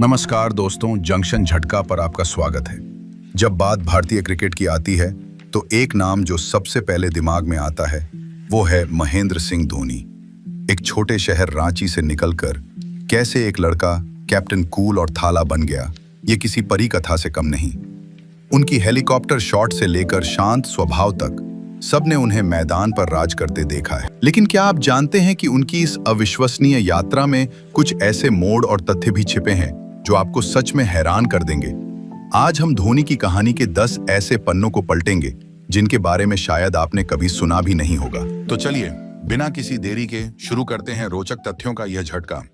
नमस्कार दोस्तों, जंक्शन झटका पर आपका स्वागत है। जब बात भारतीय क्रिकेट की आती है तो एक नाम जो सबसे पहले दिमाग में आता है वो है महेंद्र सिंह धोनी। एक छोटे शहर रांची से निकलकर कैसे एक लड़का कैप्टन कूल और थाला बन गया, ये किसी परी कथा से कम नहीं। उनकी हेलीकॉप्टर शॉट से लेकर शांत स्वभाव तक सबने उन्हें मैदान पर राज करते देखा है। लेकिन क्या आप जानते हैं कि उनकी इस अविश्वसनीय यात्रा में कुछ ऐसे मोड़ और तथ्य भी छिपे हैं जो आपको सच में हैरान कर देंगे। आज हम धोनी की कहानी के 10 ऐसे पन्नों को पलटेंगे जिनके बारे में शायद आपने कभी सुना भी नहीं होगा। तो चलिए बिना किसी देरी के शुरू करते हैं रोचक तथ्यों का यह झटका।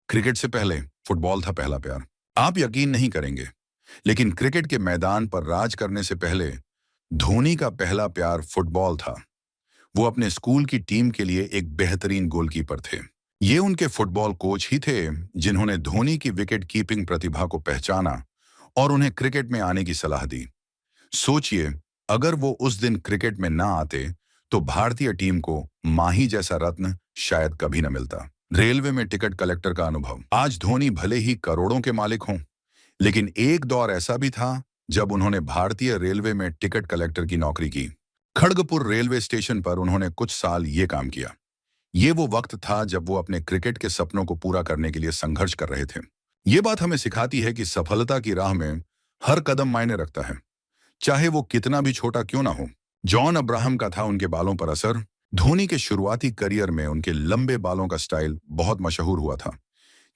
क्रिकेट से पहले फुटबॉल था पहला प्यार। आप यकीन नहीं करेंगे, लेकिन क्रिकेट के मैदान पर राज करने से पहले धोनी का पहला प्यार फुटबॉल था। वो अपने स्कूल की टीम के लिए एक बेहतरीन गोलकीपर थे। ये उनके फुटबॉल कोच ही थे जिन्होंने धोनी की विकेट कीपिंग प्रतिभा को पहचाना और उन्हें क्रिकेट में आने की सलाह दी। सोचिए, अगर वो उस दिन क्रिकेट में ना आते तो भारतीय टीम को माही जैसा रत्न शायद कभी न मिलता। रेलवे में टिकट कलेक्टर का अनुभव। आज धोनी भले ही करोड़ों के मालिक हों, लेकिन एक दौर ऐसा भी था जब उन्होंने भारतीय रेलवे में टिकट कलेक्टर की नौकरी की। खड़गपुर रेलवे स्टेशन पर उन्होंने कुछ साल ये काम किया। ये वो वक्त था जब वो अपने क्रिकेट के सपनों को पूरा करने के लिए संघर्ष कर रहे थे। ये बात हमें सिखाती है कि सफलता की राह में हर कदम मायने रखता है, चाहे वो कितना भी छोटा क्यों ना हो। जॉन अब्राहम का था उनके बालों पर असर। धोनी के शुरुआती करियर में उनके लंबे बालों का स्टाइल बहुत मशहूर हुआ था,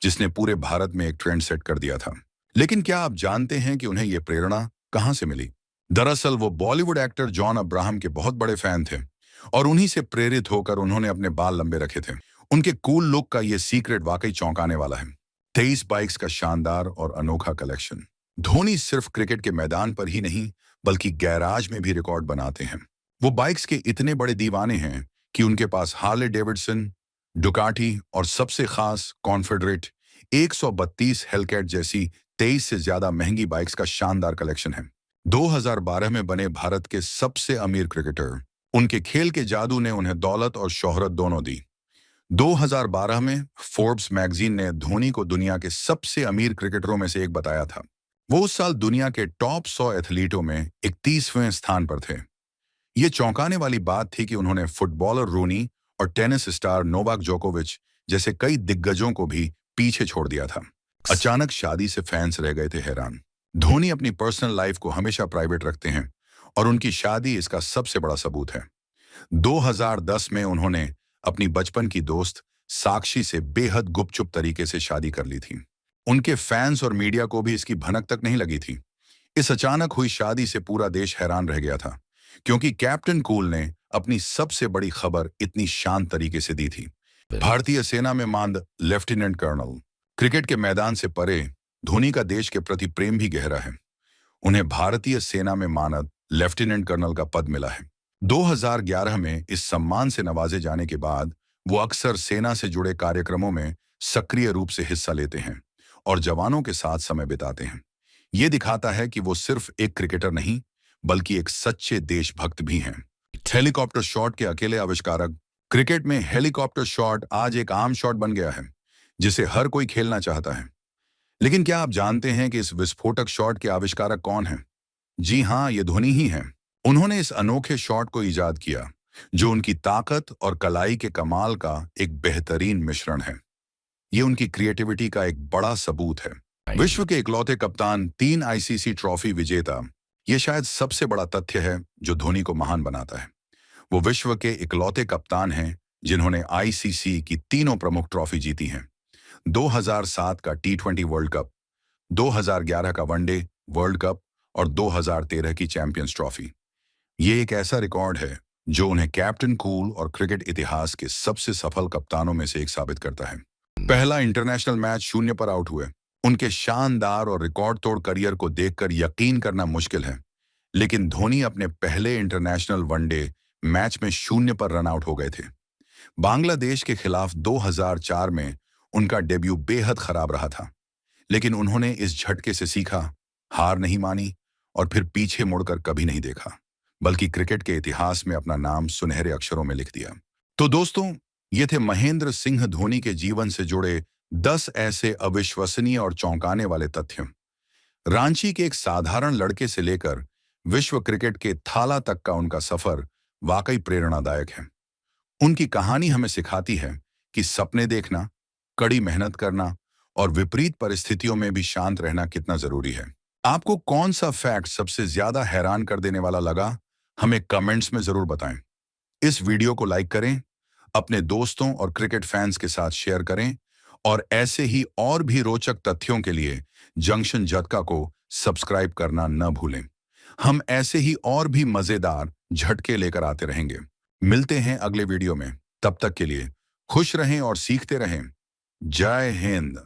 जिसने पूरे भारत में एक ट्रेंड सेट कर दिया था। लेकिन क्या आप जानते हैं कि उन्हें यह प्रेरणा कहां से मिली? दरअसल वो बॉलीवुड एक्टर जॉन अब्राहम के बहुत बड़े फैन थे और उन्हीं से प्रेरित होकर उन्होंने अपने बाल लंबे रखे थे। उनके कूल लुक का ये सीक्रेट वाकई चौंकाने वाला है। 23 बाइक्स का शानदार और अनोखा कलेक्शन। धोनी सिर्फ क्रिकेट के मैदान पर ही नहीं बल्कि गैराज में भी रिकॉर्ड बनाते हैं। वो बाइक्स के इतने बड़े दीवाने हैं कि उनके पास हार्ले डेविडसन, डुकाटी और सबसे खास कॉन्फेडरेट 132 हेलकैट जैसी 23 से ज्यादा महंगी बाइक्स का शानदार कलेक्शन है। 2012 में बने भारत के सबसे अमीर क्रिकेटर। उनके खेल के जादू ने उन्हें दौलत और शोहरत दोनों दी। 2012 में फोर्ब्स मैगजीन ने धोनी को दुनिया के सबसे अमीर क्रिकेटरों में से एक बताया था। वो उस साल दुनिया के टॉप 100 एथलीटों में 31वें स्थान पर थे। ये चौंकाने वाली बात थी कि उन्होंने फुटबॉलर रूनी और टेनिस स्टार नोवाक जोकोविच जैसे कई दिग्गजों को भी पीछे छोड़ दिया था। अचानक शादी से फैंस रह गए थे हैरान। धोनी अपनी पर्सनल लाइफ को हमेशा प्राइवेट रखते हैं और उनकी शादी इसका सबसे बड़ा सबूत है। 2010 में उन्होंने अपनी बचपन की दोस्त साक्षी से बेहद गुपचुप तरीके से शादी कर ली थी। उनके फैंस और मीडिया को भी इसकी भनक तक नहीं लगी थी। इस अचानक हुई शादी से पूरा देश हैरान रह गया था, क्योंकि कैप्टन कूल ने अपनी सबसे बड़ी खबर इतनी शांत तरीके से दी थी। भारतीय सेना में मांद लेफ्टिनेंट कर्नल। क्रिकेट के मैदान से परे धोनी का देश के प्रति प्रेम भी गहरा है। उन्हें भारतीय सेना में मानद लेफ्टिनेंट कर्नल का पद मिला है। 2011 में इस सम्मान से नवाजे जाने के बाद वो अक्सर सेना से जुड़े कार्यक्रमों में सक्रिय रूप से हिस्सा लेते हैं और जवानों के साथ समय बिताते हैं। ये दिखाता है कि वो सिर्फ एक क्रिकेटर नहीं बल्कि एक सच्चे देशभक्त भी हैं। हेलीकॉप्टर शॉट के अकेले आविष्कारक। क्रिकेट में हेलीकॉप्टर शॉट आज एक आम शॉट बन गया है जिसे हर कोई खेलना चाहता है। लेकिन क्या आप जानते हैं कि इस विस्फोटक शॉट के आविष्कारक कौन है? जी हाँ, ये धोनी ही हैं। उन्होंने इस अनोखे शॉट को इजाद किया जो उनकी ताकत और कलाई के कमाल का एक बेहतरीन मिश्रण है। ये उनकी क्रिएटिविटी का एक बड़ा सबूत है। विश्व के इकलौते कप्तान, 3 आईसीसी ट्रॉफी विजेता। ये शायद सबसे बड़ा तथ्य है जो धोनी को महान बनाता है। वो विश्व के इकलौते कप्तान हैं जिन्होंने आईसीसी की तीनों प्रमुख ट्रॉफी जीती हैं। 2007 का टी20 वर्ल्ड कप, 2011 का वनडे वर्ल्ड कप और 2013 की चैंपियंस ट्रॉफी। ये एक ऐसा रिकॉर्ड है जो उन्हें कैप्टन कूल और क्रिकेट इतिहास के सबसे सफल कप्तानों में से एक साबित करता है। पहला इंटरनेशनल मैच 0 पर आउट हुए। उनके शानदार और रिकॉर्ड तोड़ करियर को देखकर यकीन करना मुश्किल है, लेकिन धोनी अपने पहले इंटरनेशनल वनडे मैच में 0 पर रन आउट हो गए थे। बांग्लादेश के खिलाफ 2004 में उनका डेब्यू बेहद खराब रहा था, लेकिन उन्होंने इस झटके से सीखा, हार नहीं मानी और फिर पीछे मुड़कर कभी नहीं देखा, बल्कि क्रिकेट के इतिहास में अपना नाम सुनहरे अक्षरों में लिख दिया। तो दोस्तों, ये थे महेंद्र सिंह धोनी के जीवन से जुड़े 10 ऐसे अविश्वसनीय और चौंकाने वाले तथ्य। रांची के एक साधारण लड़के से लेकर विश्व क्रिकेट के थाला तक का उनका सफर वाकई प्रेरणादायक है। उनकी कहानी हमें सिखाती है कि सपने देखना, कड़ी मेहनत करना और विपरीत परिस्थितियों में भी शांत रहना कितना जरूरी है। आपको कौन सा फैक्ट सबसे ज्यादा हैरान कर देने वाला लगा, हमें कमेंट्स में जरूर बताएं। इस वीडियो को लाइक करें, अपने दोस्तों और क्रिकेट फैंस के साथ शेयर करें और ऐसे ही और भी रोचक तथ्यों के लिए जंक्शन झटका को सब्सक्राइब करना न भूलें। हम ऐसे ही और भी मजेदार झटके लेकर आते रहेंगे। मिलते हैं अगले वीडियो में। तब तक के लिए खुश रहें और सीखते रहें। जय हिंद।